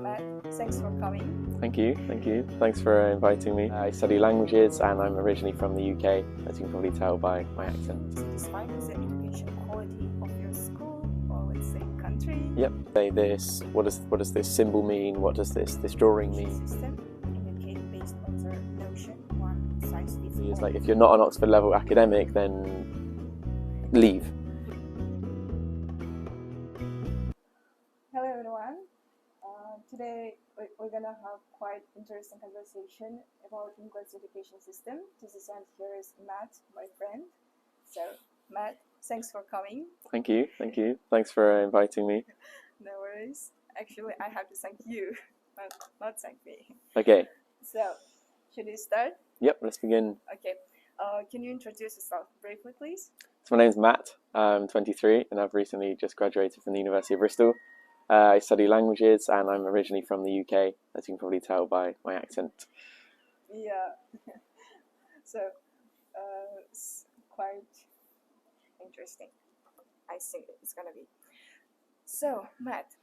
Matt, thanks for coming. Thank you. Thanks for inviting me. I study languages and I'm originally from the UK, as you can probably tell by my accent. Satisfied with the education quality of your school, or let's say country? Yep. Say this, what does this symbol mean? What does this drawing mean? System indicate based on the notion one size fits all. It's like if you're not an Oxford level academic, then leave. Hello everyone. Today we're gonna have quite interesting conversation about English education system. To this end, here is Matt, my friend. So Matt, thanks for coming. Thank you. Thanks for inviting me. No worries. Actually, I have to thank you, not thank me. Okay. So, should we start? Yep, let's begin. Okay. Can you introduce yourself briefly, please? So my name's Matt. I'm 23 and I've recently just graduated from the University of Bristol. I study languages and I'm originally from the UK, as you can probably tell by my accent. Yeah. So, it's quite interesting. I think it's gonna be. So, Matt,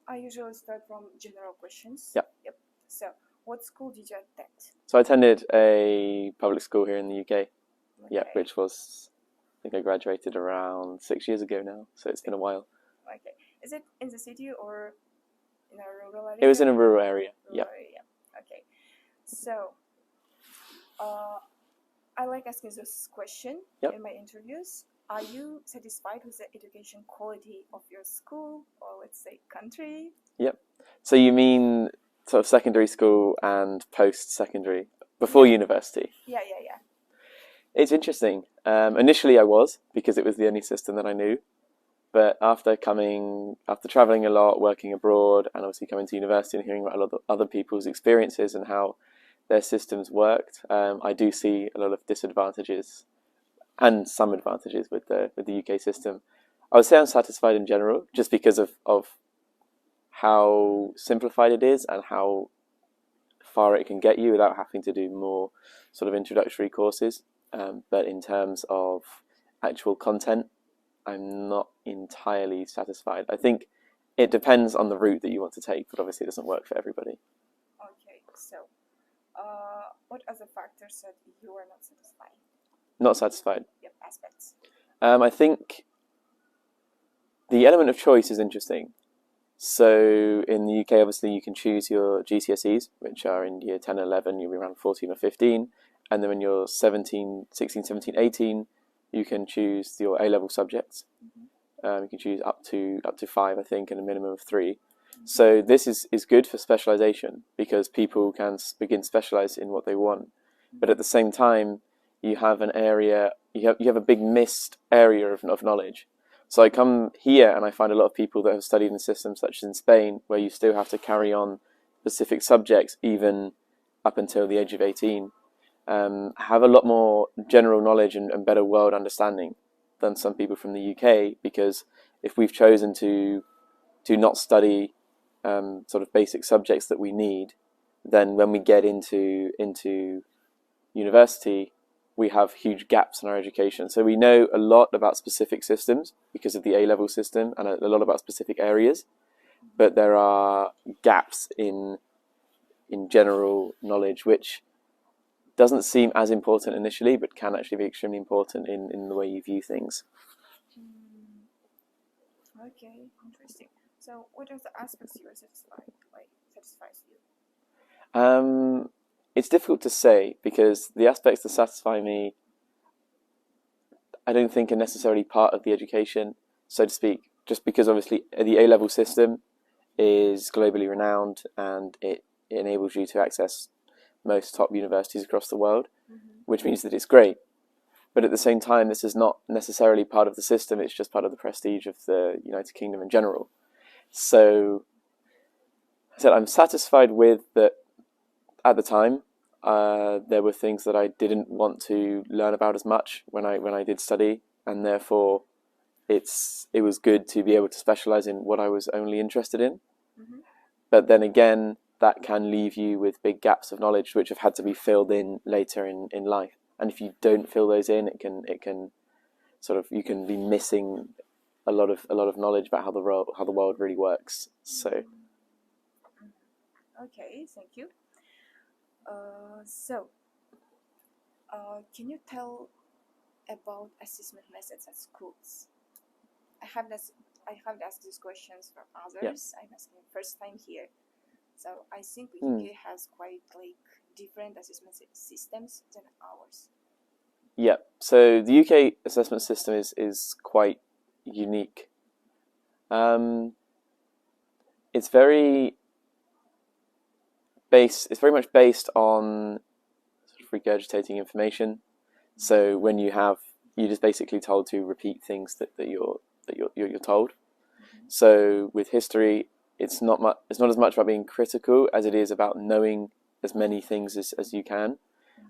I usually start from general questions. Yep. So, what school did you attend? So I attended a public school here in the UK. Okay. Yeah, which was, I think I graduated around 6 years ago now, so it's been a while. Okay. Is it in the city or in a rural area? It was in a rural area. Rural area. Okay. So, I like asking this question in my interviews. Are you satisfied with the education quality of your school, or let's say country? Yep. So you mean sort of secondary school and post-secondary, before university? Yeah. It's interesting. Initially I was, because it was the only system that I knew. But after traveling a lot, working abroad, and obviously coming to university and hearing about a lot of other people's experiences and how their systems worked, I do see a lot of disadvantages and some advantages with the UK system. I would say I'm satisfied in general, just because of how simplified it is and how far it can get you without having to do more sort of introductory courses. But in terms of actual content, I'm not entirely satisfied. I think it depends on the route that you want to take, but obviously it doesn't work for everybody. Okay, so what other factors that you are not satisfied? Not satisfied. Yep, aspects. I think the element of choice is interesting. So in the UK, obviously, you can choose your GCSEs, which are in year 10 and 11, you'll be around 14 or 15. And then when you're 16, 17, 18, you can choose your A-level subjects. You can choose up to 5, I think, and a minimum of 3. So this is good for specialization, because people can begin to specialize in what they want. But at the same time, you have an area, you have a big missed area of knowledge. So I come here and I find a lot of people that have studied in systems such as in Spain, where you still have to carry on specific subjects even up until the age of 18, have a lot more general knowledge and better world understanding than some people from the UK, because if we've chosen to not study sort of basic subjects that we need, then when we get into university, we have huge gaps in our education. So we know a lot about specific systems because of the A-level system and a lot about specific areas, but there are gaps in general knowledge, which doesn't seem as important initially, but can actually be extremely important in the way you view things. Okay, interesting. So what are the aspects you are satisfies you? It's difficult to say, because the aspects that satisfy me, I don't think are necessarily part of the education, so to speak, just because obviously the A-level system is globally renowned and it enables you to access most top universities across the world, which means that it's great. But at the same time, this is not necessarily part of the system, it's just part of the prestige of the United Kingdom in general. So I said I'm satisfied with that. At the time, there were things that I didn't want to learn about as much when I did study, and therefore it was good to be able to specialize in what I was only interested in. But then again, that can leave you with big gaps of knowledge which have had to be filled in later in life. And if you don't fill those in, it can sort of, you can be missing a lot of knowledge about how the world really works. So Okay, thank you. So, can you tell about assessment methods at schools? I have asked these questions for others. I'm asking first time here. So I think the UK has quite like different assessment systems than ours. Yeah, so the UK assessment system is quite unique. It's very much based on sort of regurgitating information. So when you're just basically told to repeat things that you're told. So with history, it's not as much about being critical as it is about knowing as many things as you can.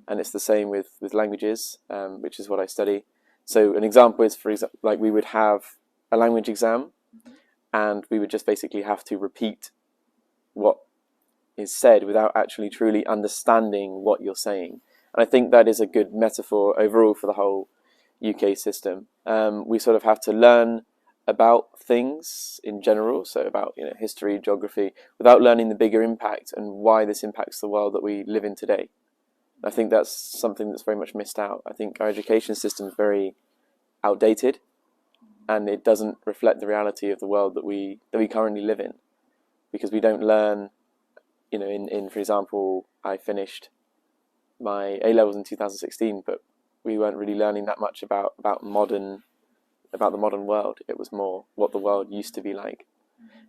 And it's the same with languages, which is what I study. So an example is, for example, like we would have a language exam, and we would just basically have to repeat what is said without actually truly understanding what you're saying. And I think that is a good metaphor overall for the whole UK system. We sort of have to learn about things in general, so about history, geography, without learning the bigger impact and why this impacts the world that we live in today. I think that's something that's very much missed out. I think our education system is very outdated, and it doesn't reflect the reality of the world that we currently live in, because we don't learn. In for example, I finished my A-levels in 2016, but we weren't really learning that much about the modern world. It was more what the world used to be like.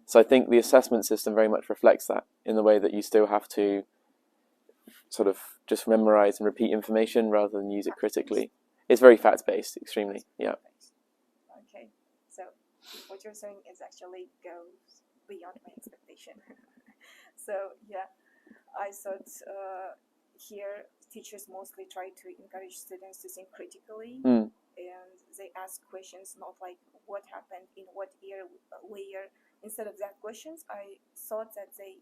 So I think the assessment system very much reflects that, in the way that you still have to sort of just memorize and repeat information rather than use it critically. It's very fact-based, extremely, yeah. Okay, so what you're saying is actually goes beyond my expectation. So yeah, I thought here teachers mostly try to encourage students to think critically, and they ask questions not like what happened in what year, where. Instead of that questions, I thought that they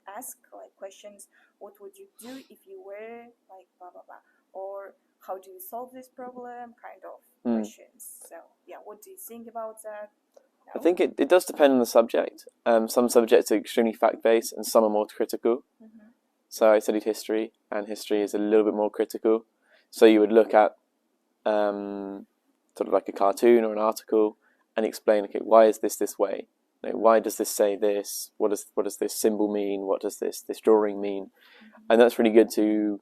ask like questions, what would you do if you were like blah blah blah, or how do you solve this problem, kind of questions. So yeah, what do you think about that? I think it does depend on the subject. Some subjects are extremely fact-based and some are more critical. So I studied history, and history is a little bit more critical. So you would look at sort of like a cartoon or an article and explain, okay, why is this way? Why does this say this? What does this symbol mean? What does this drawing mean? And that's really good to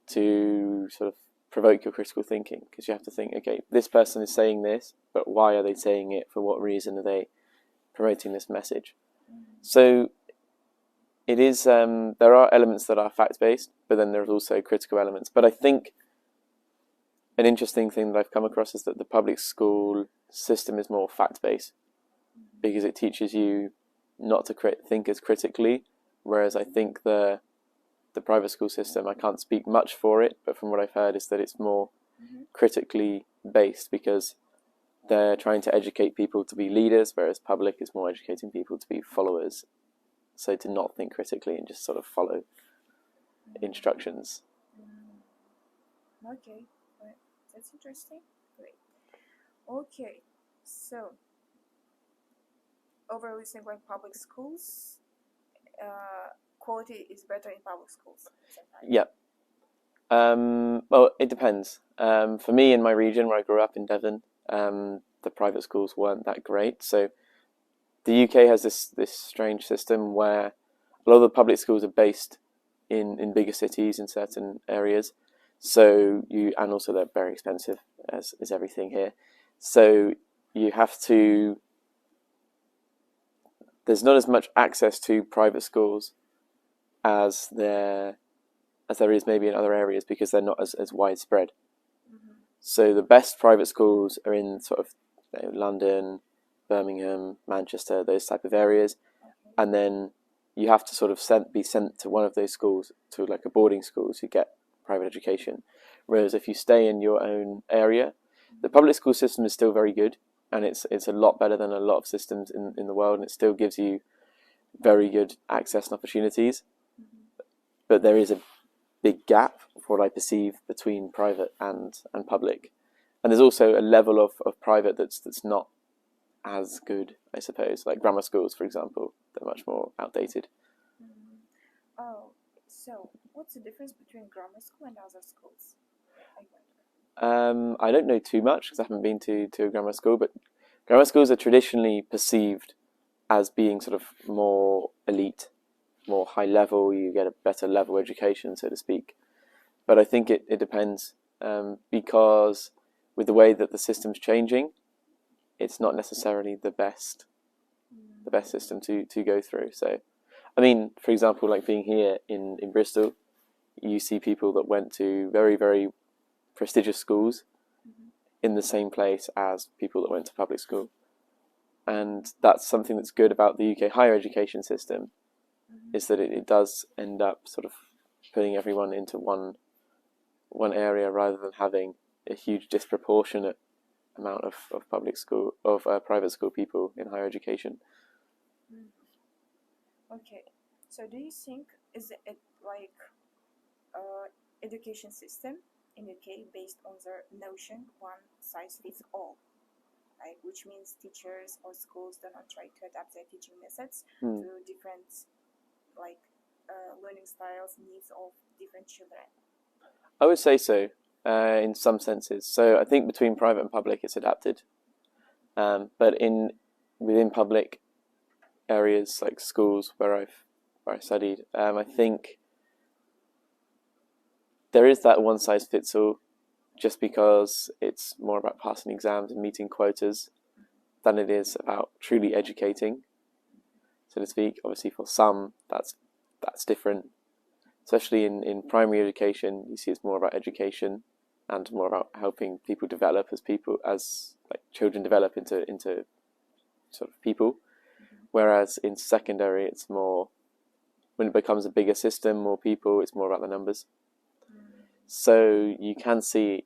sort of provoke your critical thinking, because you have to think, okay, this person is saying this, but why are they saying it? For what reason are they promoting this message? So it is, there are elements that are fact-based, but then there's also critical elements. But I think an interesting thing that I've come across is that the public school system is more fact-based, because it teaches you not to think as critically, whereas I think the private school system, I can't speak much for it, but from what I've heard is that it's more critically based, because they're trying to educate people to be leaders, whereas public is more educating people to be followers, so to not think critically and just sort of follow instructions. Okay, that's interesting. Great. Okay, so overall, you think like public schools, quality is better in public schools sometimes? Yeah. Well, it depends. For me, in my region where I grew up in Devon, the private schools weren't that great. So the UK has this strange system where a lot of the public schools are based in bigger cities in certain areas. So and also they're very expensive, as is everything here. So you have to. There's not as much access to private schools as there is maybe in other areas, because they're not as widespread. So the best private schools are in sort of London, Birmingham, Manchester, those type of areas, and then you have to sort of be sent to one of those schools, to like a boarding school, to get private education. Whereas if you stay in your own area, the public school system is still very good, and it's a lot better than a lot of systems in the world, and it still gives you very good access and opportunities. But there is a big gap, for what I perceive, between private and public. And there's also a level of private that's not as good, I suppose. Like grammar schools, for example, they're much more outdated. Oh, so what's the difference between grammar school and other schools? I wonder. I don't know too much because I haven't been to a grammar school, but grammar schools are traditionally perceived as being sort of more elite, more high level. You get a better level education, so to speak. But I think it depends, because with the way that the system's changing, it's not necessarily the best system to go through. So, I mean, for example, like being here in Bristol, you see people that went to very, very prestigious schools in the same place as people that went to public school. And that's something that's good about the UK higher education system, is that it does end up sort of putting everyone into one area rather than having a huge disproportionate amount of public school, of private school people in higher education. Okay, so do you think is it like education system in UK based on the notion one size fits all, like which means teachers or schools do not try to adapt their teaching methods to different like learning styles, needs of different children? I would say so, in some senses. So I think between private and public it's adapted, but within public areas like schools where I studied, I think there is that one size fits all, just because it's more about passing exams and meeting quotas than it is about truly educating, so to speak. Obviously for some that's different, especially in primary education. You see it's more about education and more about helping people develop as like children develop into sort of people. Whereas in secondary, it's more, when it becomes a bigger system, more people, it's more about the numbers. So you can see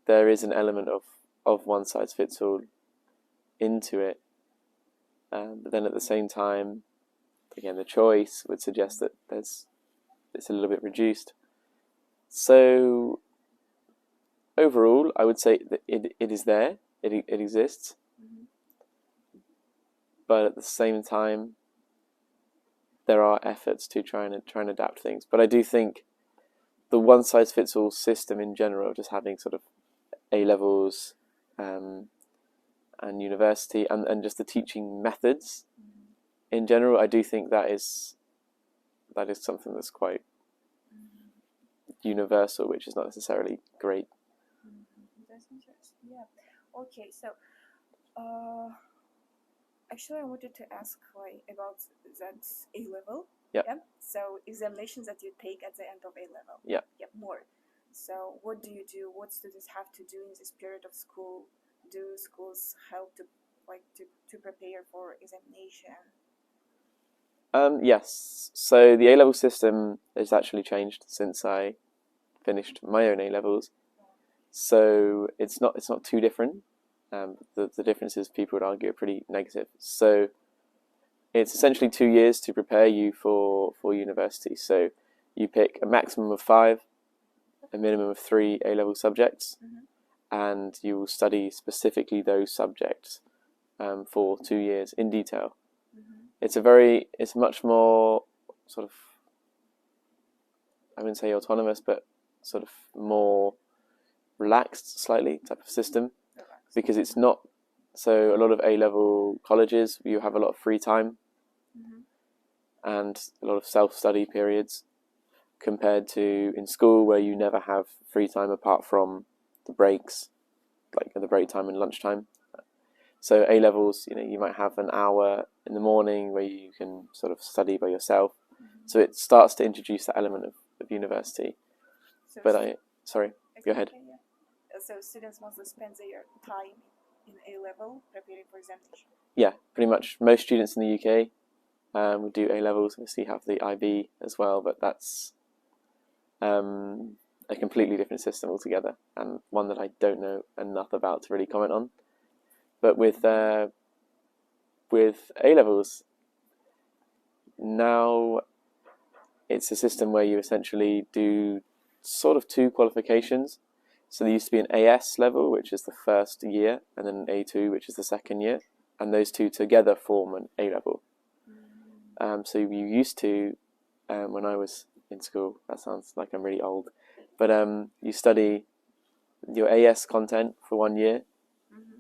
there is an element of one size fits all into it. But then at the same time, again, the choice would suggest that it's a little bit reduced. So overall, I would say that it is there, it exists. But at the same time, there are efforts to try and adapt things. But I do think the one-size-fits-all system in general, just having sort of A-levels and university and just the teaching methods in general, I do think that is something that's quite universal, which is not necessarily great. That's interesting. Yeah. Okay. So, actually, I wanted to ask about that A level. Yeah. So examinations that you take at the end of A level. Yeah. Yeah. More. So what do you do? What students have to do in this period of school? Do schools help to prepare for examination? Yes. So the A-level system has actually changed since I finished my own A-levels. So it's not too different. The differences, people would argue, are pretty negative. So it's essentially 2 years to prepare you for university. So you pick a maximum of 5, a minimum of 3 A-level subjects, and you will study specifically those subjects for 2 years in detail. It's much more sort of, I wouldn't say autonomous, but sort of more relaxed slightly type of system, because it's not, so a lot of A-level colleges, you have a lot of free time and a lot of self-study periods, compared to in school where you never have free time apart from the breaks, like at the break time and lunchtime. So A-levels, you might have an hour in the morning where you can sort of study by yourself. So it starts to introduce that element of university. So Sorry, go ahead. Okay, yeah. So students mostly spend their time in A-level preparing for examination. Yeah, pretty much. Most students in the UK would do A-levels. Obviously have the IB as well, but that's a completely different system altogether, and one that I don't know enough about to really comment on. But with A-levels, now it's a system where you essentially do sort of 2 qualifications. So there used to be an AS level, which is the first year, and then an A2, which is the second year, and those 2 together form an A-level. So you used to when I was in school. That sounds like I'm really old. But you study your AS content for 1 year.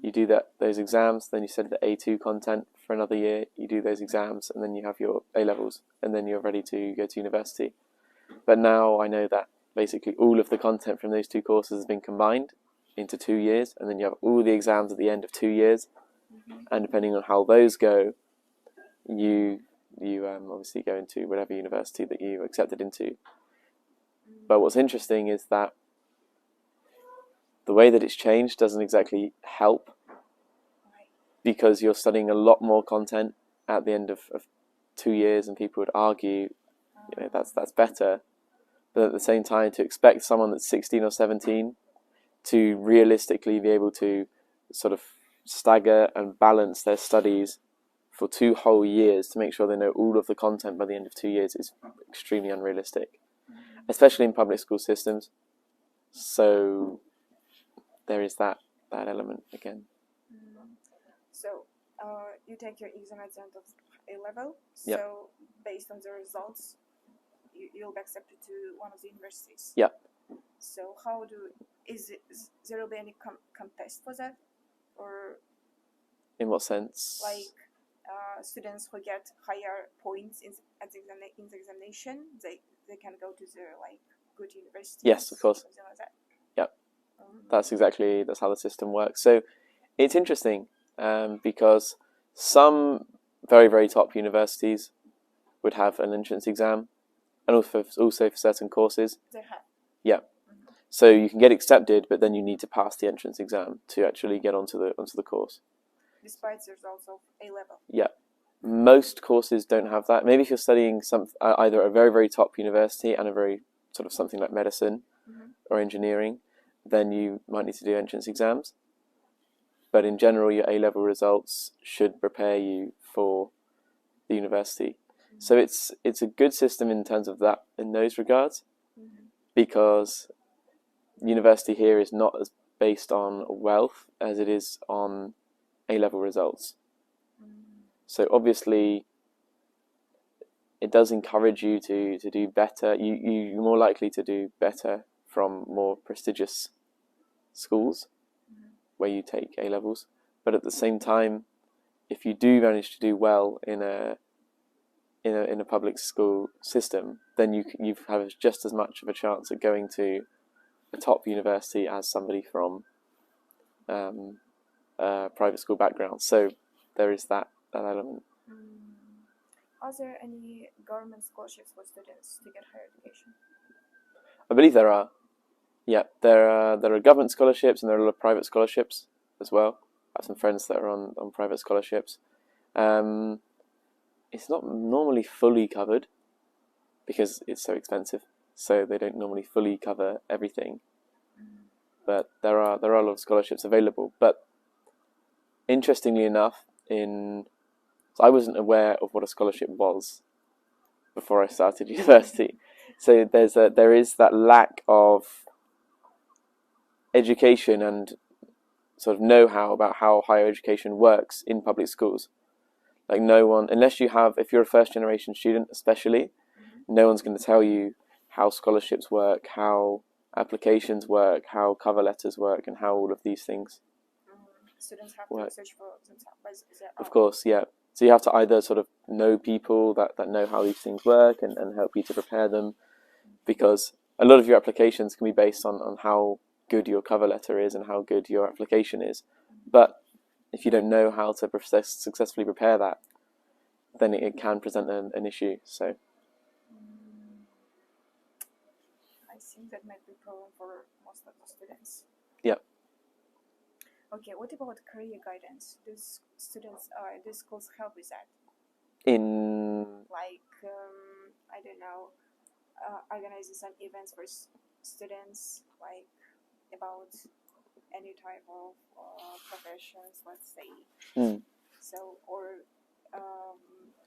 You do those exams, then you study the A2 content for another year. You do those exams, and then you have your A-levels, and then you're ready to go to university. But now I know that basically all of the content from those 2 courses has been combined into 2 years, and then you have all the exams at the end of 2 years. And depending on how those go, you obviously go into whatever university that you accepted into. But what's interesting is that the way that it's changed doesn't exactly help, because you're studying a lot more content at the end of 2 years, and people would argue, that's better. But at the same time, to expect someone that's 16 or 17 to realistically be able to sort of stagger and balance their studies for 2 whole years to make sure they know all of the content by the end of 2 years is extremely unrealistic, especially in public school systems. So there is that element again. So you take your exam at the end of A-level. So Yep. based on the results, you'll be accepted to one of the universities. Yeah. So there will be any contest for that, or In what sense? like students who get higher points in the examination, they can go to the good universities? Yes, of course. Something like that. Yep. That's how the system works. So it's interesting because some very, very top universities would have an entrance exam, and also for certain courses. They have. Yeah. So you can get accepted, but then you need to pass the entrance exam to actually get onto the course. Despite the results of A-level. Yeah. Most courses don't have that. Maybe if you're studying either a very, very top university and a very sort of something like medicine or engineering, then you might need to do entrance exams. But in general, your A-level results should prepare you for the university. So it's a good system in terms of that, in those regards, because university here is not as based on wealth as it is on A-level results. So obviously, it does encourage you to do better. You're more likely to do better from more prestigious schools where you take A-levels. But at the same time, if you do manage to do well in a public school system, then you have just as much of a chance of going to a top university as somebody from a private school background. So there is that element. Are there any government scholarships for students to get higher education? I believe there are. Yeah, there are government scholarships, and there are a lot of private scholarships as well. I have some friends that are on private scholarships. It's not normally fully covered because it's so expensive, so they don't normally fully cover everything. But there are a lot of scholarships available. But interestingly enough, I wasn't aware of what a scholarship was before I started university. So there is that lack of education and sort of know-how about how higher education works in public schools. Like no one, if you're a first-generation student especially, no one's going to tell you how scholarships work, how applications work, how cover letters work, and how all of these things Students have work. to research for themselves. Of course, yeah. So you have to either sort of know people that know how these things work and help you to prepare them, because a lot of your applications can be based on how good your cover letter is and how good your application is. But if you don't know how to successfully prepare that, then it can present an issue. So I think that might be a problem for most of the students. Yeah. Okay, what about career guidance? Do schools help with that? I don't know, organizing some events for students, like about any type of professions, let's say. So, or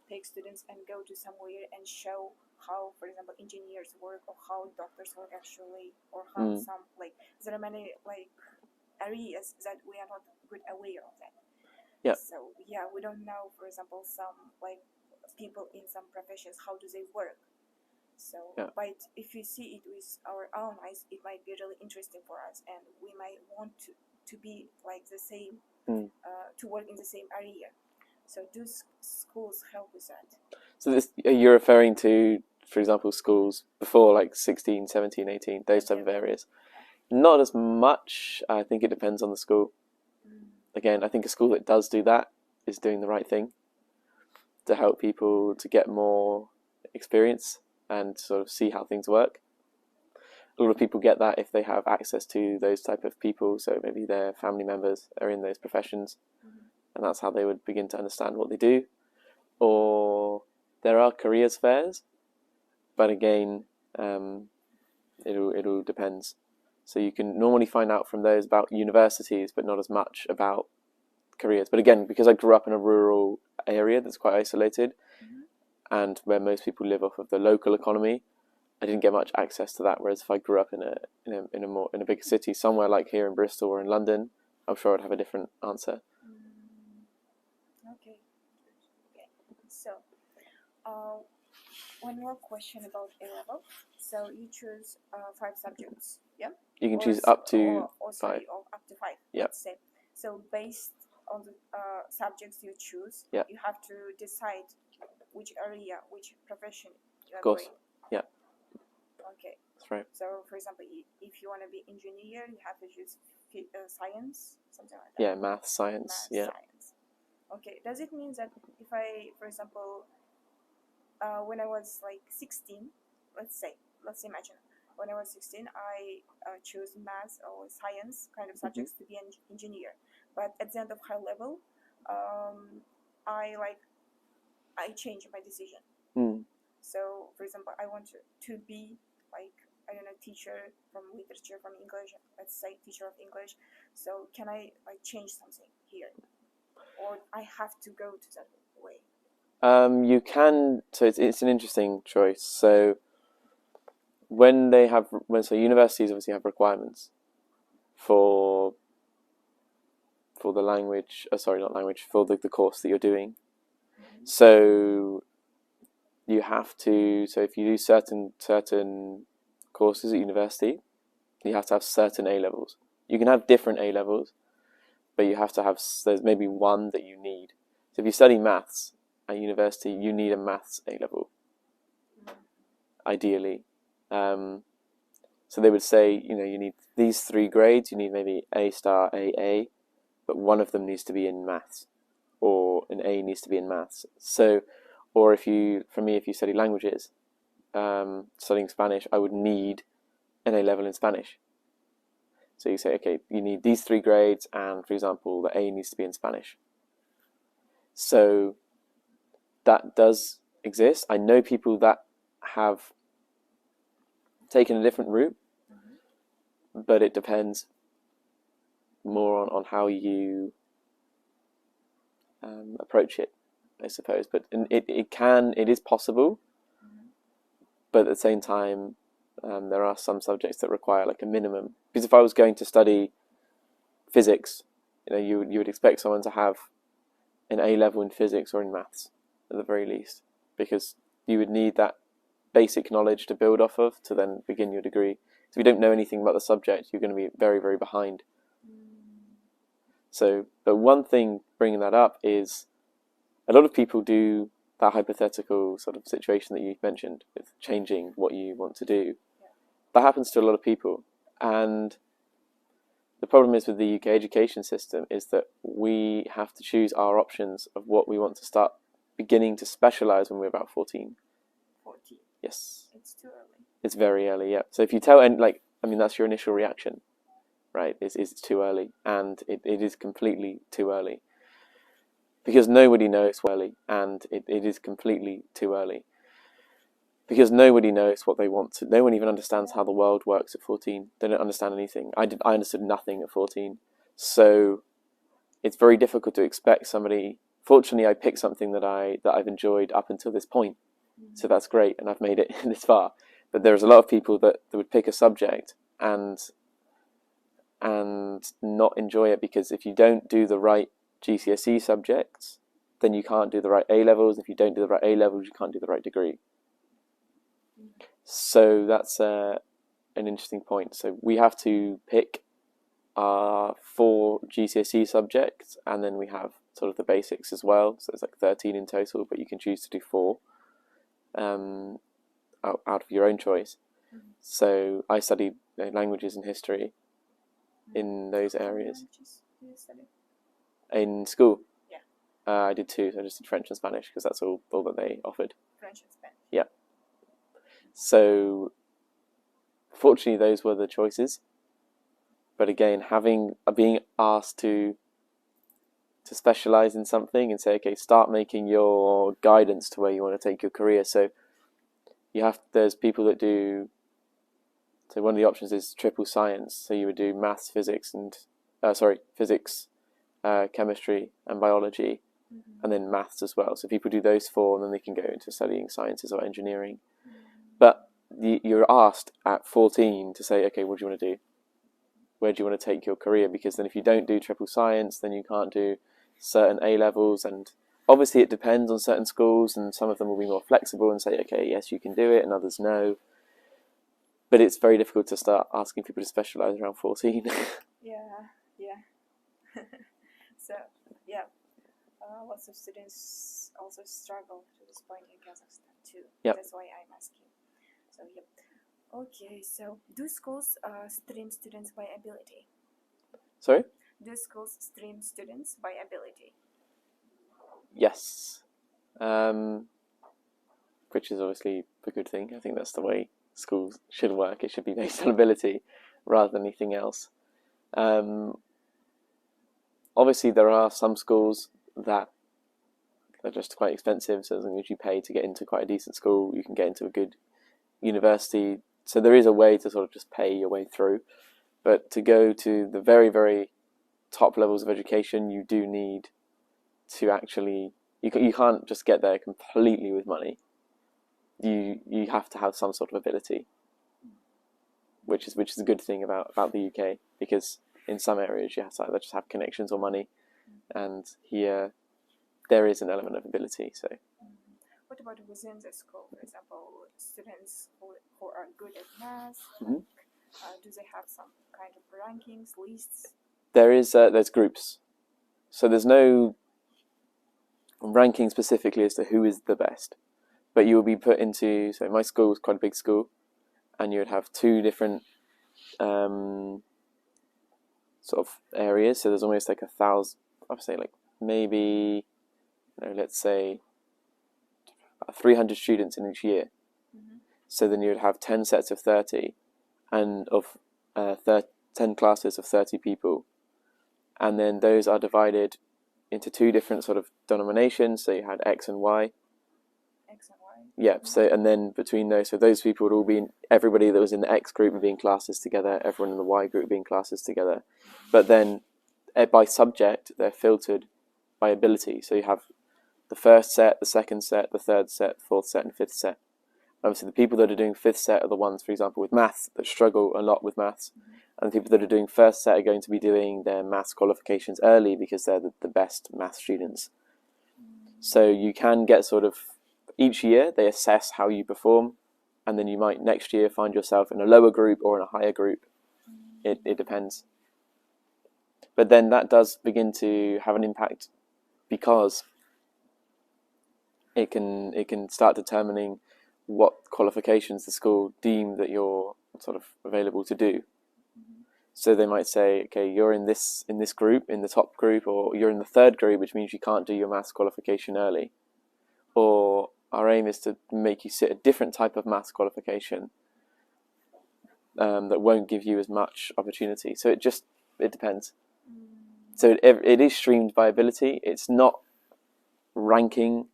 take students and go to somewhere and show how, for example, engineers work, or how doctors work actually, or how there are many areas that we are not good aware of that. Yeah. So we don't know, for example, some people in some professions, how do they work? So, Yeah. but if we see it with our own eyes, it might be really interesting for us, and we might want to be like the same, to work in the same area. So, do schools help with that? So this, you're referring to, for example, schools before like 16, 17, 18, those type of areas. Not as much. I think it depends on the school. Again, I think a school that does do that is doing the right thing to help people to get more experience and sort of see how things work. A lot of people get that if they have access to those type of people, so maybe their family members are in those professions, and that's how they would begin to understand what they do. Or there are careers fairs, but again, it all depends. So you can normally find out from those about universities, but not as much about careers. But again, because I grew up in a rural area that's quite isolated, and where most people live off of the local economy, I didn't get much access to that. Whereas if I grew up in a bigger city, somewhere like here in Bristol or in London, I'm sure I'd have a different answer. Okay. So, one more question about A level. So you choose 5 subjects, yeah? You can choose up to 5. Or up to 5. Yeah. Let's say. So based on the subjects you choose, yeah. you have to decide which area, which profession you are of course. going. Yeah. Okay. That's right. So, for example, if you want to be engineer, you have to choose science, something like that. Yeah, math, science. Science. Okay. Does it mean that if I, for example, when I was like 16, let's imagine, when I was 16, I chose math or science kind of subjects to be an engineer. But at the end of high level, I changed my decision. So, for example, I want to be like, I don't know, teacher from literature, from English, let's say teacher of English. So can I like change something here? Or I have to go to that way? You can, so it's an interesting choice. So so universities obviously have requirements for the language, for the course that you're doing. So you have to, so if you do certain courses at university, you have to have certain A levels. You can have different A levels, but you have to have, there's maybe one that you need. So if you study maths at university, you need a maths A level, ideally. So they would say, you need these 3 grades, you need maybe A star, AA, but one of them needs to be in maths, or an A needs to be in maths. So, or if you study languages, studying Spanish, I would need an A level in Spanish. So you say, okay, you need these 3 grades, and for example, the A needs to be in Spanish. So that does exist. I know people that have taken a different route, but it depends more on how you approach it, I suppose. But it is possible, but at the same time, there are some subjects that require like a minimum. Because if I was going to study physics, you would expect someone to have an A level in physics or in maths at the very least, because you would need that basic knowledge to build off of to then begin your degree. So if you don't know anything about the subject, you're going to be very, very behind. So, but one thing bringing that up is a lot of people do that hypothetical sort of situation that you mentioned with changing what you want to do. That happens to a lot of people. And the problem is with the UK education system is that we have to choose our options of what we want to start beginning to specialise when we're about 14. 14? Yes. It's too early. It's very early, yeah. So if you tell, that's your initial reaction, right? It's too early. And it is completely too early. Because nobody knows early, and it is completely too early. Because nobody knows what they want to. No one even understands how the world works at 14. They don't understand anything. I understood nothing at 14. So it's very difficult to expect somebody. Fortunately, I picked something that I've enjoyed up until this point. So that's great, and I've made it this far. But there's a lot of people that would pick a subject and not enjoy it, because if you don't do the right GCSE subjects, then you can't do the right A levels. If you don't do the right A levels, you can't do the right degree. So that's an interesting point. So we have to pick our 4 GCSE subjects, and then we have sort of the basics as well. So it's like 13 in total, but you can choose to do 4 out of your own choice. So I studied languages and history in those areas. What languages do you study? In school? Yeah. I did 2, so I just did French and Spanish because that's all that they offered. French and Spanish. Yeah. So fortunately those were the choices. But again, being asked to specialize in something and say, okay, start making your guidance to where you want to take your career. So there's people that do, so one of the options is triple science. So you would do maths, physics, chemistry and biology, and then maths as well. So people do those 4, and then they can go into studying sciences or engineering. But you're asked at 14 to say, okay, what do you want to do? Where do you want to take your career? Because then if you don't do triple science, then you can't do certain A-levels. And obviously it depends on certain schools, and some of them will be more flexible and say, okay, yes, you can do it, and others no. But it's very difficult to start asking people to specialize around 14. Yeah. So, yeah, lots of students also struggle to this point in Kazakhstan too. Yep. That's why I'm asking. So, yep. Okay, so do schools stream students by ability? Sorry? Do schools stream students by ability? Yes. Which is obviously a good thing. I think that's the way schools should work. It should be based on ability rather than anything else. Obviously there are some schools that are just quite expensive, so as long as you pay to get into quite a decent school, you can get into a good university. So there is a way to sort of just pay your way through. But to go to the very, very top levels of education, you do need to actually, you can't just get there completely with money. You have to have some sort of ability, which is a good thing about the UK, because in some areas you have to either just have connections or money, and here there is an element of ability. So what about within the school? For example, students who are good at math, do they have some kind of rankings, lists? There's groups, so there's no ranking specifically as to who is the best, but you will be put into, so my school was quite a big school, and you would have 2 different sort of areas. So there's almost like 1,000, I would say like maybe, let's say 300 students in each year. So then you would have 10 sets of 30, and of 10 classes of 30 people, and then those are divided into 2 different sort of denominations. So you had X and Y. X and Y. Yeah. So, and then between those, so those people would all be everybody that was in the X group would be in classes together. Everyone in the Y group would be in classes together. But then by subject, they're filtered by ability. So you have the first set, the second set, the third set, fourth set, and fifth set. Obviously, the people that are doing fifth set are the ones, for example, with maths that struggle a lot with maths. And the people that are doing first set are going to be doing their maths qualifications early because they're the best maths students. So you can get sort of, each year they assess how you perform, and then you might next year find yourself in a lower group or in a higher group. It depends. But then that does begin to have an impact, because it can start determining what qualifications the school deem that you're sort of available to do. So they might say, okay, you're in this group, in the top group, or you're in the third group, which means you can't do your maths qualification early. Or our aim is to make you sit a different type of maths qualification that won't give you as much opportunity. So it depends. So it is streamed by ability. It's not ranking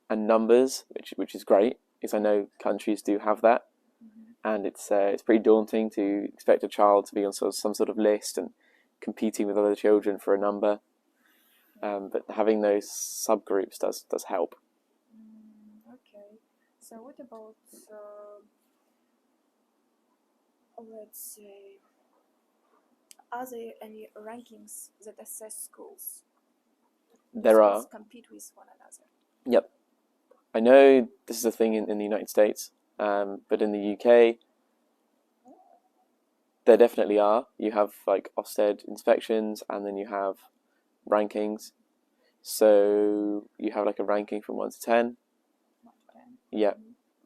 and numbers, which is great, because I know countries do have that. And it's pretty daunting to expect a child to be on some sort of list and competing with other children for a number. But having those subgroups does help. Okay. So what about, let's say, are there any rankings that assess schools? There are. Schools compete with one another. Yep. I know this is a thing in the United States. But in the UK, there definitely are. You have like Ofsted inspections, and then you have rankings. So you have like a ranking from 1 to 10. Yeah.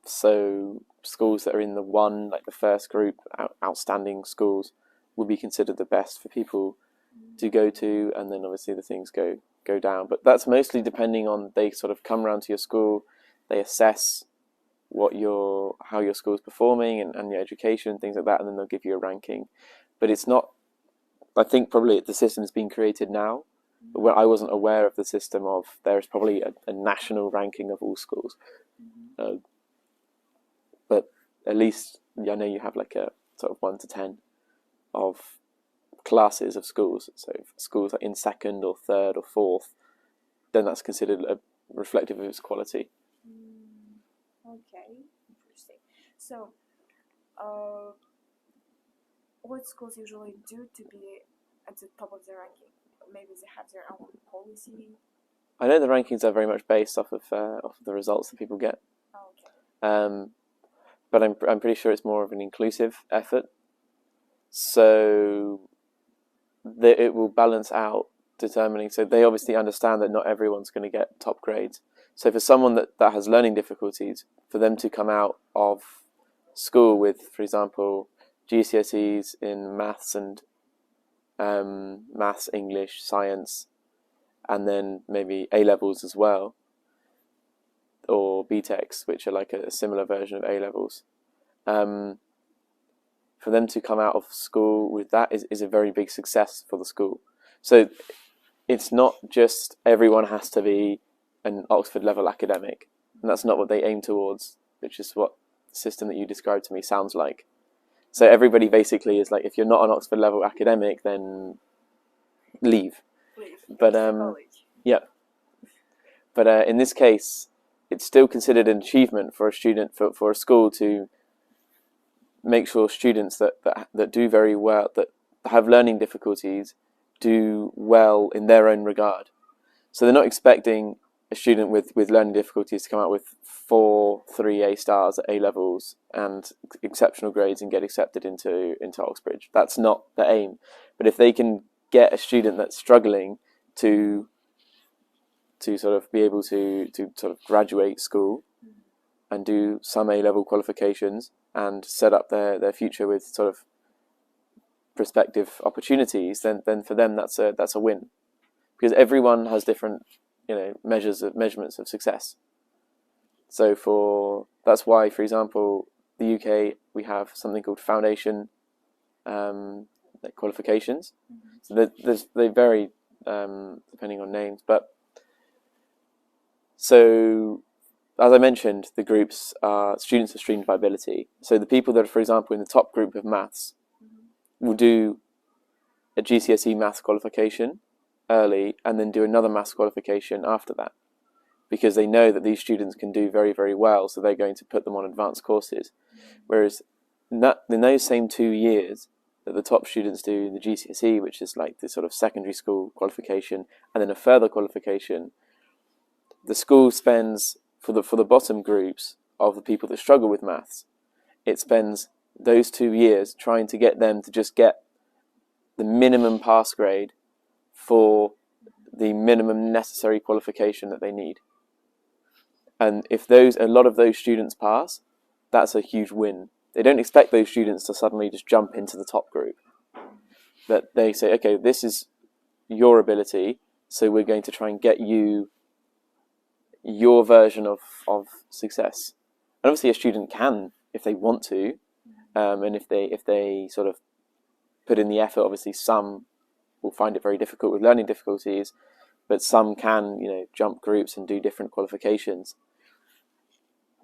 So schools that are in the 1, like the first group, outstanding schools, would be considered the best for people to go to, and then obviously the things go down. But that's mostly depending on, they sort of come around to your school, they assess how your school's performing and your education, things like that, and then they'll give you a ranking. But it's not, I think probably the system's been created now, but where I wasn't aware of the system of, there is probably a national ranking of all schools. But at least I know you have like a sort of 1 to 10 of classes of schools. So if schools are in 2nd or 3rd or 4th, then that's considered reflective of its quality. Okay, interesting. So, what schools usually do to be at the top of the ranking? Maybe they have their own policy. I know the rankings are very much based off of the results that people get. Okay. But I'm pretty sure it's more of an inclusive effort. So it will balance out determining. So they obviously understand that not everyone's going to get top grades. So for someone that has learning difficulties, for them to come out of school with, for example, GCSEs in maths and maths, English, science, and then maybe A-levels as well, or BTECs, which are like a similar version of A-levels. For them to come out of school with that is a very big success for the school. So it's not just everyone has to be an Oxford level academic, and that's not what they aim towards, which is what the system that you described to me sounds like. So everybody basically is like, if you're not an Oxford level academic, then leave. But yeah. But in this case, it's still considered an achievement for a student, for a school, to make sure students that do very well, that have learning difficulties, do well in their own regard. So they're not expecting a student with learning difficulties to come out with 4 3 A-stars at A-levels and exceptional grades and get accepted into Oxbridge. That's not the aim. But if they can get a student that's struggling to sort of be able to sort of graduate school and do some A-level qualifications and set up their future with sort of prospective opportunities, then for them that's a win, because everyone has different measurements of success. So that's why, for example, the UK, we have something called foundation qualifications. So they vary depending on names, but so as I mentioned, the groups are students are streamed by ability. So the people that are, for example, in the top group of maths will do a GCSE maths qualification early and then do another maths qualification after that, because they know that these students can do very, very well, so they're going to put them on advanced courses. Whereas in those same 2 years that the top students do the GCSE, which is like the sort of secondary school qualification, and then a further qualification, the school spends, for the bottom groups of the people that struggle with maths, it spends those 2 years trying to get them to just get the minimum pass grade for the minimum necessary qualification that they need. And if a lot of those students pass, that's a huge win. They don't expect those students to suddenly just jump into the top group. But they say, okay, this is your ability, so we're going to try and get you your version of success. And obviously a student can, if they want to, and if they sort of put in the effort. Obviously some will find it very difficult with learning difficulties, but some can, jump groups and do different qualifications.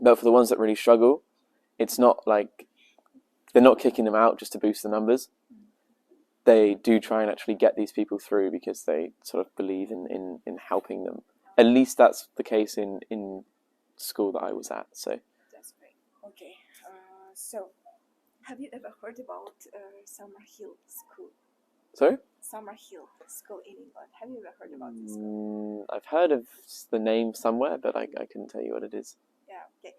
But for the ones that really struggle, it's not like they're not kicking them out just to boost the numbers. They do try and actually get these people through because they sort of believe in helping them. At least that's the case in school that I was at. So that's great. Okay. So, have you ever heard about Summerhill School? Sorry? Summerhill School in England. Have you ever heard about this school? I've heard of the name somewhere, but I couldn't tell you what it is. Yeah. Okay.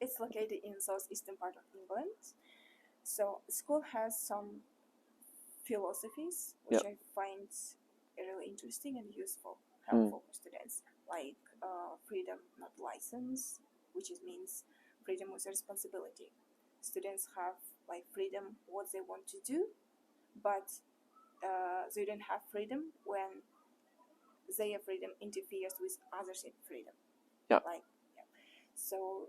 It's located in southeastern part of England. So school has some philosophies which I find really interesting and useful, helpful for students, like freedom, not license, which means freedom with responsibility. Students have like freedom what they want to do, but they don't have freedom when their freedom interferes with others' freedom. So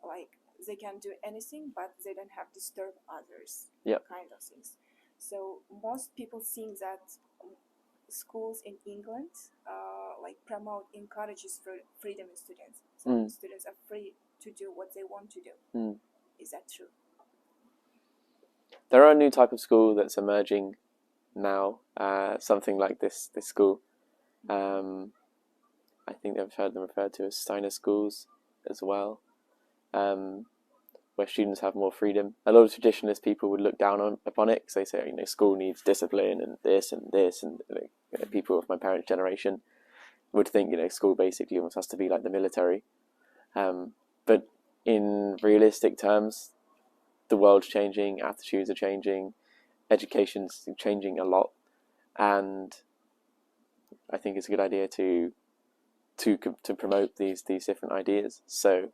like they can do anything, but they don't have to disturb others. Kind of things. So most people think that schools in England like encourages freedom in students. So students are free to do what they want to do. Is that true? There are a new type of school that's emerging now, something like this school. I think I've heard them referred to as Steiner schools as well, where students have more freedom. A lot of traditionalist people would look down upon it because they say, school needs discipline and this and this, and people of my parents' generation would think, school basically almost has to be like the military. But in realistic terms, the world's changing, attitudes are changing, education's changing a lot, and I think it's a good idea to promote these different ideas. So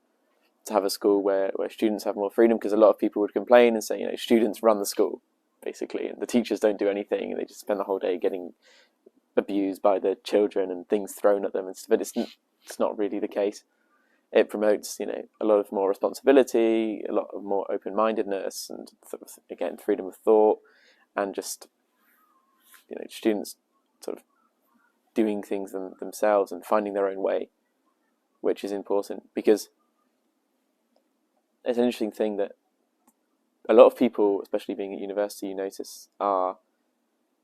to have a school where students have more freedom, because a lot of people would complain and say, students run the school basically, and the teachers don't do anything, and they just spend the whole day getting abused by the children and things thrown at them. But it's not really the case. It promotes, a lot of more responsibility, a lot of more open-mindedness, and again, freedom of thought, and just, students sort of doing things themselves and finding their own way, which is important, because it's an interesting thing that a lot of people, especially being at university, you notice, are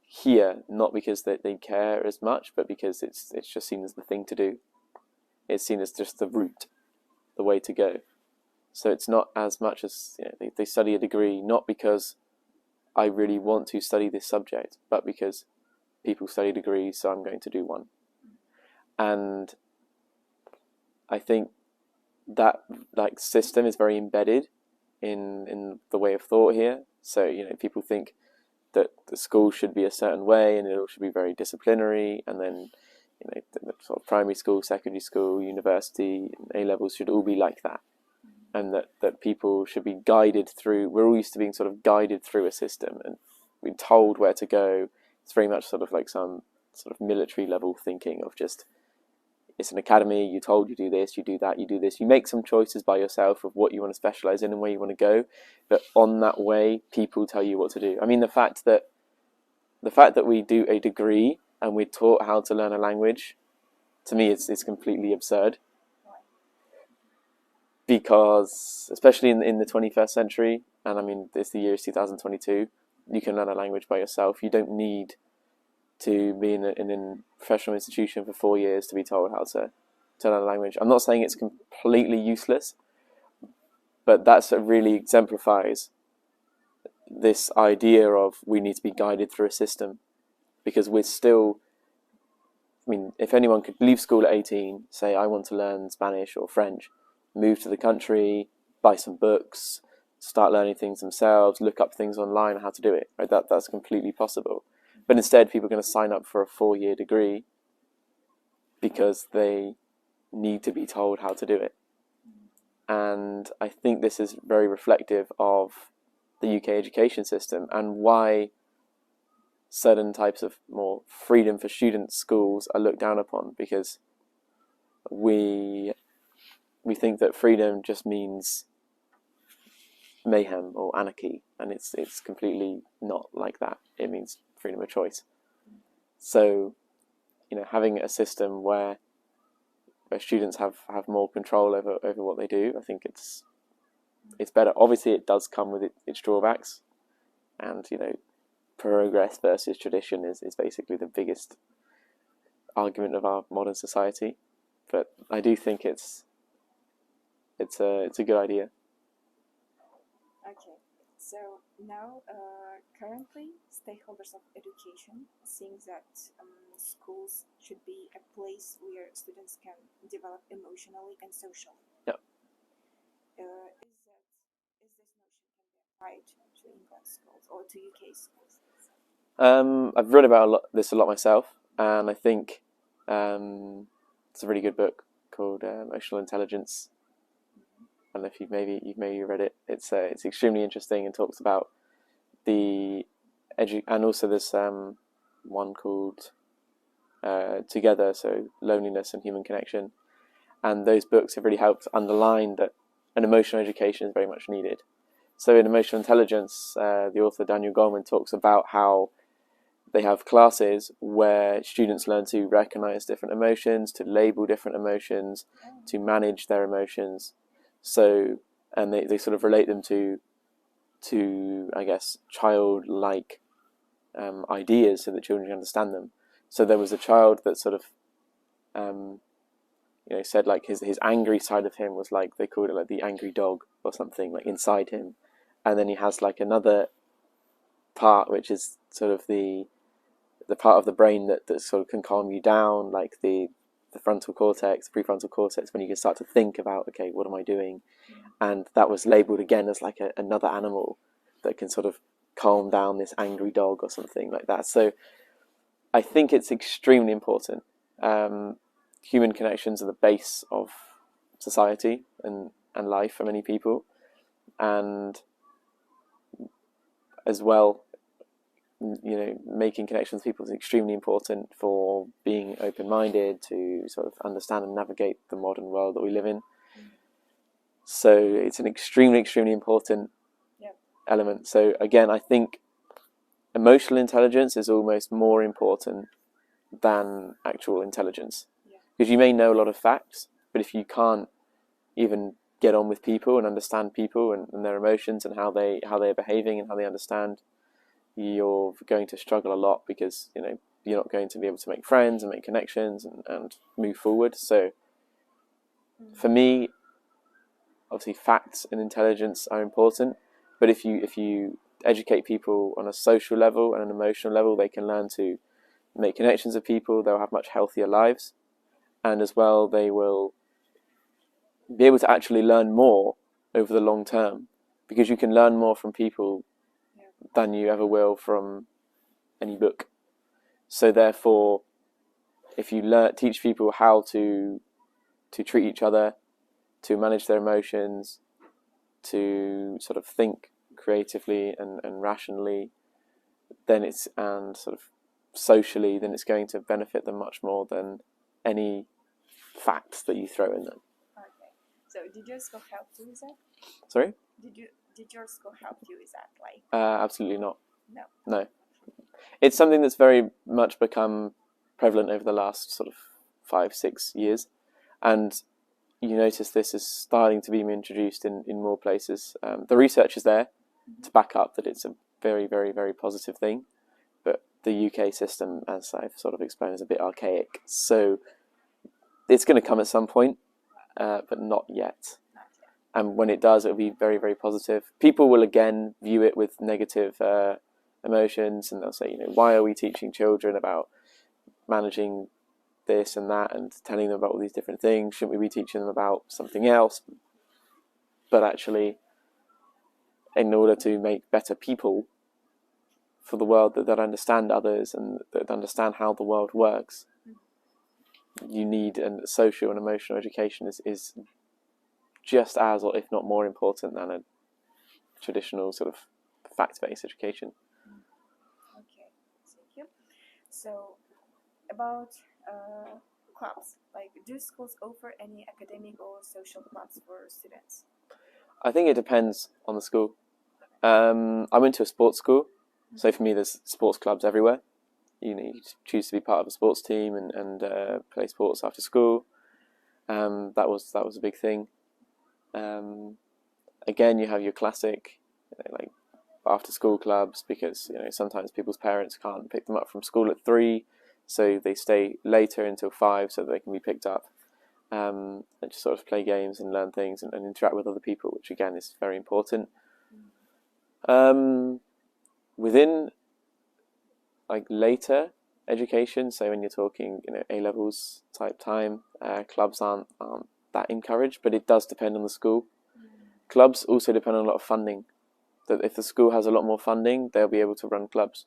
here not because they care as much, but because it's just seen as the thing to do. It's seen as just the route, the way to go. So it's not as much as they study a degree not because I really want to study this subject, but because people study degrees, so I'm going to do one. And I think that system is very embedded in the way of thought here. So people think that the school should be a certain way, and it all should be very disciplinary, and then the sort of primary school, secondary school, university, A levels should all be like that, and that people should be guided through. We're all used to being sort of guided through a system and being told where to go. It's very much sort of like some sort of military level thinking of just, it's an academy, you're told you do this, you do that, you do this. You make some choices by yourself of what you want to specialize in and where you want to go, but on that way, people tell you what to do. I mean, the fact that we do a degree and we're taught how to learn a language, to me, it's completely absurd. Because, especially in the 21st century, and I mean, the year is 2022, you can learn a language by yourself. You don't need to be in a professional institution for 4 years to be told how to learn a language. I'm not saying it's completely useless, but that's what really exemplifies this idea of we need to be guided through a system, because we're still, I mean, if anyone could leave school at 18, say, I want to learn Spanish or French, move to the country, buy some books, start learning things themselves, look up things online on how to do it, right? That's completely possible. But instead, people are going to sign up for a 4-year degree because they need to be told how to do it. And I think this is very reflective of the UK education system and why certain types of more freedom for students schools are looked down upon, because we think that freedom just means mayhem or anarchy, and it's completely not like that. It means freedom of choice. So, having a system where students have more control over what they do, I think it's better. Obviously, it does come with its drawbacks, and progress versus tradition is basically the biggest argument of our modern society. But I do think it's a good idea. Okay, so now currently stakeholders of education think that schools should be a place where students can develop emotionally and socially. Yeah. is this notion can be applied to England schools or to UK schools? I've read about this a lot myself, and I think it's a really good book called Emotional Intelligence. I don't know if you've maybe read it. It's extremely interesting and talks about the and also this one called Together, so loneliness and human connection. And those books have really helped underline that an emotional education is very much needed. So in Emotional Intelligence, the author Daniel Goleman talks about how they have classes where students learn to recognize different emotions, to label different emotions, to manage their emotions. So, and they sort of relate them to I guess, childlike ideas so that children can understand them. So there was a child that sort of, said like his angry side of him was like, they called it like the angry dog or something, like inside him. And then he has like another part, which is sort of the part of the brain that sort of can calm you down, like the frontal cortex, prefrontal cortex, when you can start to think about, okay, what am I doing? And that was labelled again as like another animal that can sort of calm down this angry dog or something like that. So I think it's extremely important. Human connections are the base of society and life for many people. And as well, making connections with people is extremely important for being open-minded, to sort of understand and navigate the modern world that we live in. So it's an extremely, extremely important element. So again, I think emotional intelligence is almost more important than actual intelligence. Because you may know a lot of facts, but if you can't even get on with people and understand people and their emotions and how they're behaving and how they understand, you're going to struggle a lot, because you're not going to be able to make friends and make connections and move forward. So for me, obviously facts and intelligence are important, but if you educate people on a social level and an emotional level, they can learn to make connections with people. They'll have much healthier lives, and as well they will be able to actually learn more over the long term, because you can learn more from people than you ever will from any book. So therefore, if you teach people how to treat each other, to manage their emotions, to sort of think creatively and rationally, then and sort of socially, then it's going to benefit them much more than any facts that you throw in them. Okay. So did your school help you with that? Sorry? Did your school help you with that? Like? Absolutely not. No. It's something that's very much become prevalent over the last sort of 5-6 years, and you notice this is starting to be introduced in more places. The research is there to back up that it's a very, very, very positive thing, but the UK system, as I've sort of explained, is a bit archaic. So it's going to come at some point, but not yet. And when it does, it'll be very, very positive. People will again view it with negative emotions, and they'll say, why are we teaching children about managing this and that and telling them about all these different things? Shouldn't we be teaching them about something else? But actually, in order to make better people for the world that understand others and that understand how the world works, you need a social and emotional education is just as, or if not more important than, a traditional sort of fact-based education. Okay, thank you. So about clubs, like, do schools offer any academic or social clubs for students? I think it depends on the school. I went to a sports school, so for me there's sports clubs everywhere. You choose to be part of a sports team and play sports after school. That was a big thing. Again, you have your classic, like after school clubs, because sometimes people's parents can't pick them up from school at 3, so they stay later until 5 so that they can be picked up, and just sort of play games and learn things and interact with other people, which again is very important. Within like later education, so when you're talking A-levels type time, clubs aren't that encouraged, but it does depend on the school. Clubs also depend on a lot of funding. That if the school has a lot more funding, they'll be able to run clubs.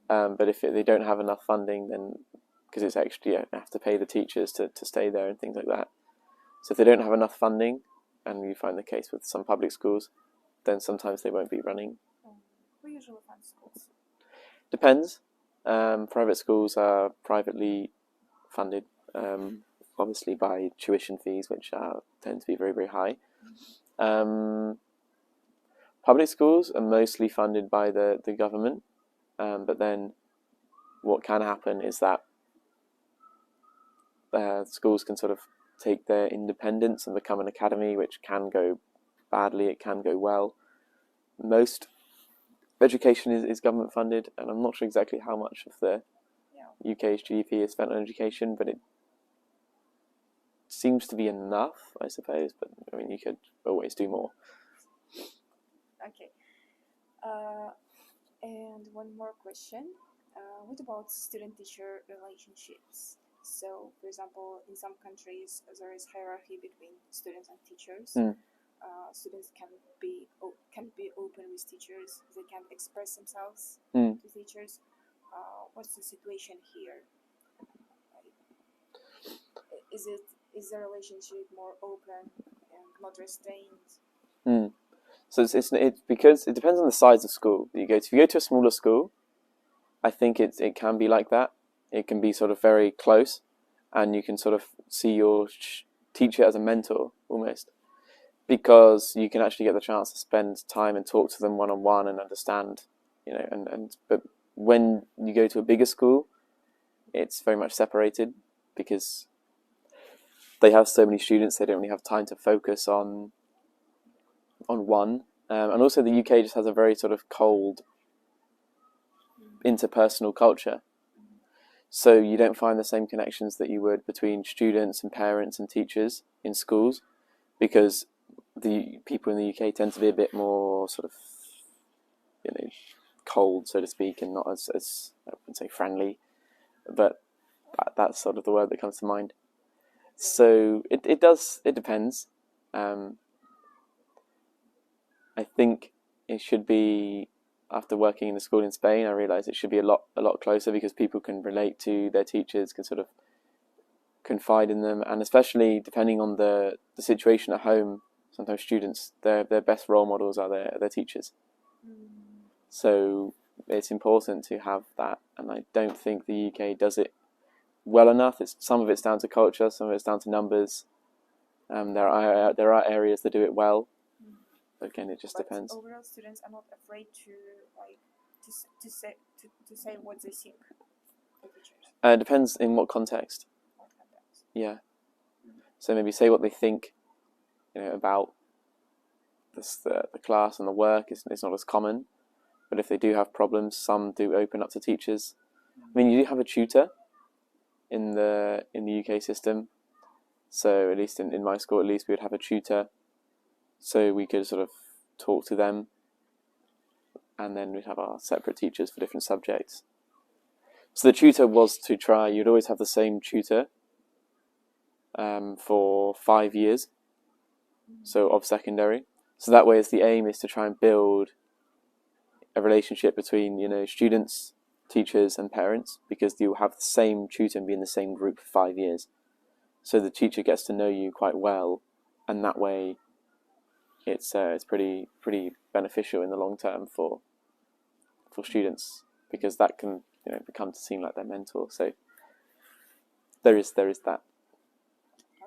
But if they don't have enough funding, then because it's extra, you have to pay the teachers to stay there and things like that. So if they don't have enough funding, and you find the case with some public schools, then sometimes they won't be running. Who usually funds schools? Depends. Private schools are privately funded, obviously by tuition fees, which tend to be very, very high. Public schools are mostly funded by the government, but then what can happen is that schools can sort of take their independence and become an academy, which can go badly, it can go well. Most education is government funded, and I'm not sure exactly how much of the UK's GDP is spent on education, but it seems to be enough, I suppose, but I mean, you could always do more. Okay. And one more question. What about student-teacher relationships? So, for example, in some countries, there is hierarchy between students and teachers. Students can be open with teachers. They can express themselves to teachers. What's the situation here? Is the relationship more open and not restrained? So it's because it depends on the size of school that you go to. If you go to a smaller school, I think it can be like that. It can be sort of very close, and you can sort of see your teacher as a mentor almost, because you can actually get the chance to spend time and talk to them one-on-one and understand, but when you go to a bigger school, it's very much separated because they have so many students, they don't really have time to focus on one. And also the UK just has a very sort of cold interpersonal culture. So you don't find the same connections that you would between students and parents and teachers in schools, because the people in the UK tend to be a bit more sort of, cold, so to speak, and not as I wouldn't say friendly, but that's sort of the word that comes to mind. So it depends. I think it should be, after working in the school in Spain, I realised it should be a lot closer, because people can relate to their teachers, can sort of confide in them, and especially depending on the situation at home, sometimes students, their best role models are their teachers. So it's important to have that, and I don't think the UK does it well enough. Some of it's down to culture, some of it's down to numbers. There are areas that do it well. Again, it just depends. Overall, students are not afraid to say what they think. It depends in what context. Yeah. So maybe say what they think, about the class and the work. It's not as common, but if they do have problems, some do open up to teachers. I mean, you do have a tutor in the UK system. So at least in my school, we would have a tutor. So we could sort of talk to them, and then we'd have our separate teachers for different subjects. So the tutor was to try, you'd always have the same tutor for 5 years, so of secondary. So that way, the aim is to try and build a relationship between, students, teachers and parents, because you'll have the same tutor and be in the same group for 5 years. So the teacher gets to know you quite well, and that way it's pretty beneficial in the long term for students, because that can become to seem like their mentor. So there is that.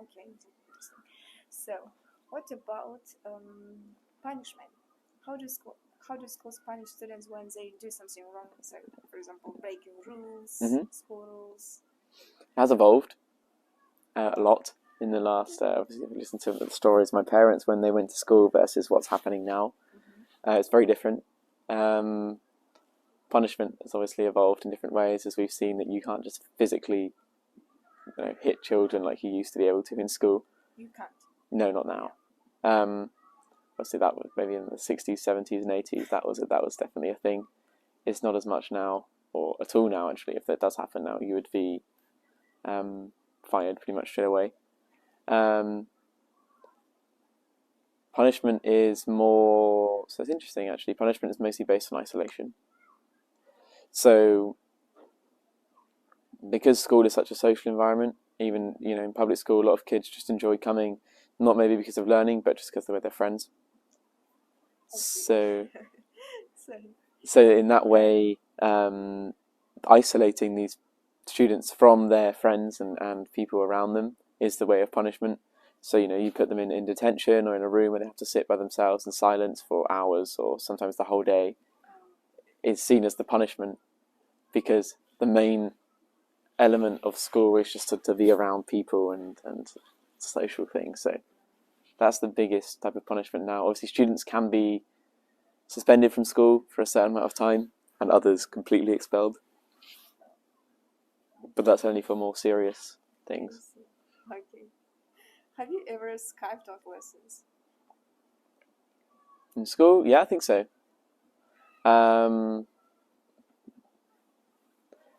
Okay. So what about punishment? How do schools punish students when they do something wrong? So, for example, breaking rules, school rules. It has evolved a lot in the last, obviously, listen to the stories of my parents when they went to school versus what's happening now. It's very different. Punishment has obviously evolved in different ways, as we've seen that you can't just physically hit children like you used to be able to in school. You can't? No, not now. Obviously that was maybe in the 60s, 70s and 80s, that was definitely a thing. It's not as much now, or at all now actually. If that does happen now, you would be fired pretty much straight away. punishment is more, so it's interesting actually, punishment is mostly based on isolation. So because school is such a social environment, even, you know, in public school, a lot of kids just enjoy coming, not maybe because of learning, but just because they're with their friends. So in that way, isolating these students from their friends and people around them is the way of punishment. So, you know, you put them in detention or in a room where they have to sit by themselves in silence for hours or sometimes the whole day. It's seen as the punishment because the main element of school is just to be around people and social things. So that's the biggest type of punishment now. Obviously, students can be suspended from school for a certain amount of time and others completely expelled. But that's only for more serious things. Okay. Have you ever Skyped off lessons? In school? Yeah, I think so.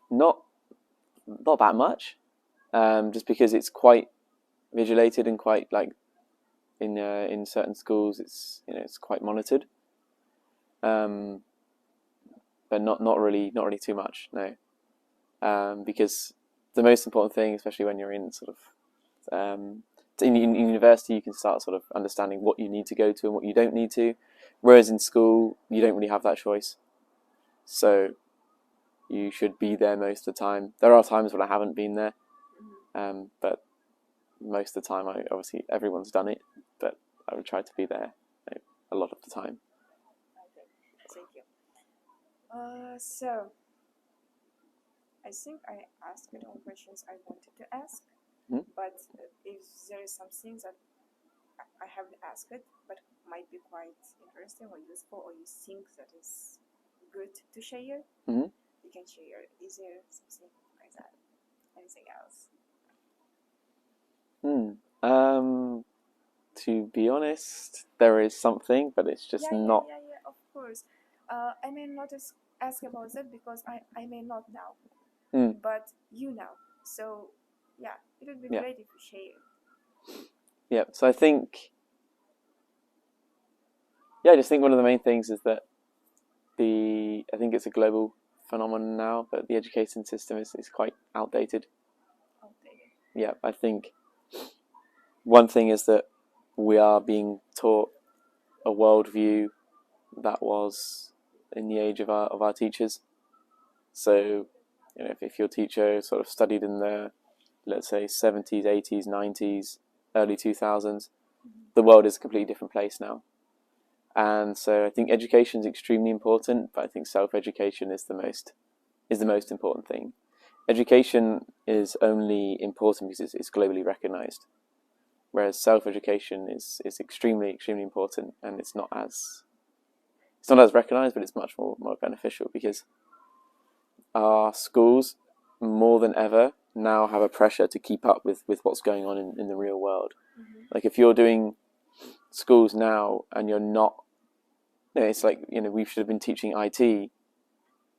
Not that much, just because it's quite vigilated and quite like in certain schools it's, you know, it's quite monitored. But not really too much, no. Because the most important thing, especially when you're in sort of in university, you can start sort of understanding what you need to go to and what you don't need to, whereas in school you don't really have that choice. So you should be there most of the time. There are times when I haven't been there, but most of the time, obviously everyone's done it, but I would try to be there, you know, a lot of the time. Okay, thank you. So I think I asked all questions I wanted to ask, but if there is some things that I haven't asked it, but might be quite interesting or useful, or you think that is good to share, you can share. Is there something like that? Anything else? To be honest, there is something, but it's just not. Yeah, of course. I may not ask about that because I may not know, but you know. So yeah, it would be great if you share. Yeah, so I just think one of the main things is that I think it's a global phenomenon now, but the education system is quite outdated. Yeah, I think one thing is that we are being taught a worldview that was in the age of our teachers. So, you know, if your teacher sort of studied in the, let's say, 70s, 80s, 90s, early 2000s, the world is a completely different place now. And so I think education is extremely important, but I think self-education is the most important thing. Education is only important because it's globally recognized, whereas self-education is extremely, extremely important, and it's not as recognized, but it's much more beneficial because our schools, more than ever, now have a pressure to keep up with what's going on in the real world. Like if you're doing schools now and you're not, you know, it's like, you know, we should have been teaching IT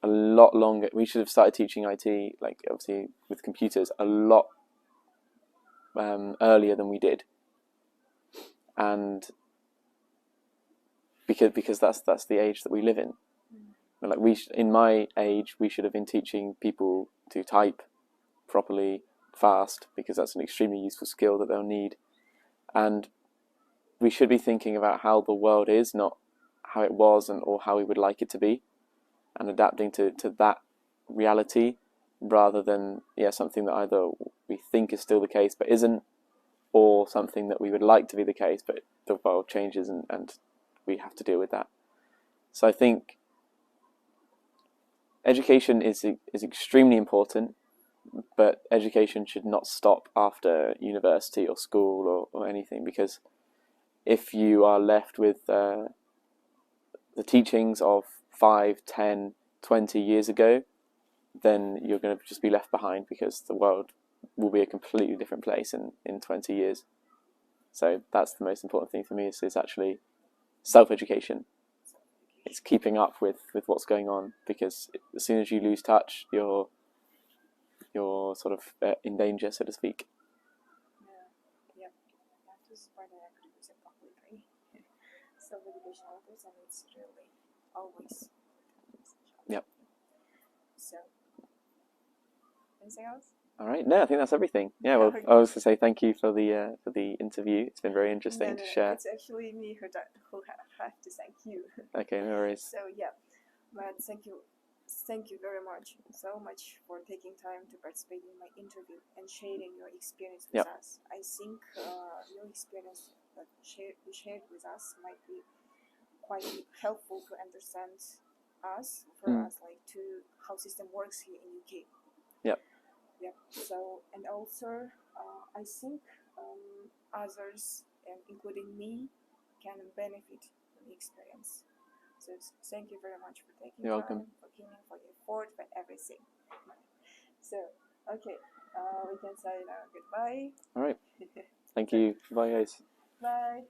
a lot longer. We should have started teaching IT, like obviously with computers, a lot earlier than we did, and because that's the age that we live in. And like in my age, we should have been teaching people to type properly, fast, because that's an extremely useful skill that they'll need. And we should be thinking about how the world is, not how it was or how we would like it to be, and adapting to that reality rather than something that either we think is still the case but isn't, or something that we would like to be the case but the world changes and we have to deal with that. So I think education is extremely important, but education should not stop after university or school or anything, because if you are left with the teachings of 5, 10, 20 years ago, then you're going to just be left behind, because the world will be a completely different place in 20 years. So that's the most important thing for me, is actually self-education. It's keeping up with what's going on, because as soon as you lose touch, you're sort of in danger, so to speak. Yeah. That is quite an accurate completely. self-education authors, and it's really always. Yep. So, anything else? All right. No, I think that's everything. Yeah. Well, I was to say thank you for the interview. It's been very interesting to share. It's actually me who have to thank you. Okay, no worries. So yeah, but thank you very much, so much for taking time to participate in my interview and sharing your experience with us. I think your experience that you shared with us might be quite helpful to understand us, for us, like to how system works here in UK. Yep. Yeah. So, and also, I think others, including me, can benefit from the experience. So, thank you very much for taking You're time, welcome. for coming, for your effort, for everything. So, okay, we can say now goodbye. All right. Thank you. Bye, guys. Bye.